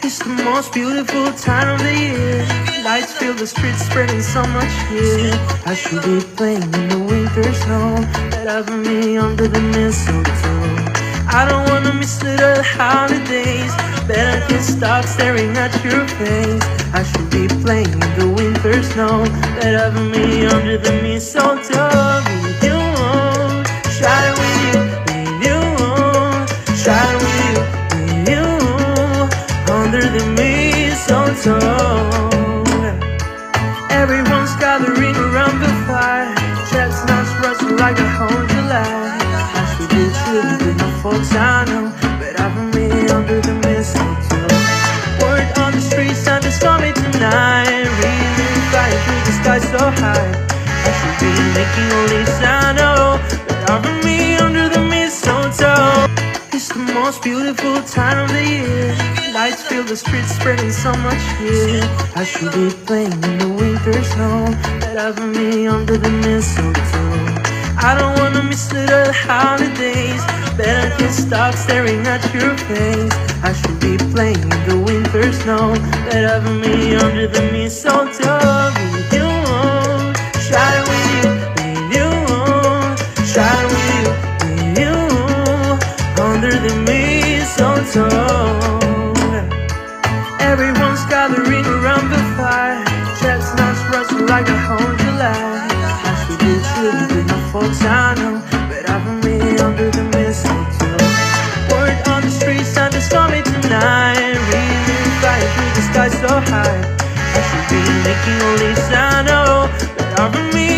It's the most beautiful time of the year. Lights fill the streets, spreading so much cheer. I should be playing in the winter snow, but I've me under the mistletoe. I don't wanna miss the holidays, but I can't stop staring at your face. I should be playing in the winter snow, but I've me under the mistletoe. With you, shine with you, shine with you, under the mistletoe. Everyone's gathering around the fire, chestnuts roasting like a whole July. I should be chilling with my folks, I know, but I've me under the mistletoe. Word on the street, Santa's coming tonight. Really flying through the sky so high. I should be making a list, I know, but I've me under the mistletoe. It's the most beautiful time of the year. Lights fill the streets, spreading so much cheer. I should be playing in the winter snow, but I've me under the mistletoe. I don't wanna miss the holidays, but I can't stop staring at your face. I should be playing in the winter snow, but I've me under the mistletoe. With you, shine with you, shine with you, under the mistletoe. Everyone's gathering around the fire, chestnuts roasting like a whole July. I should be chilling with my folks, I know, but I've me under the mistletoe. Word on the street, Santa's coming tonight. Really flying through the sky so high. I should be making a list, I know, but I've me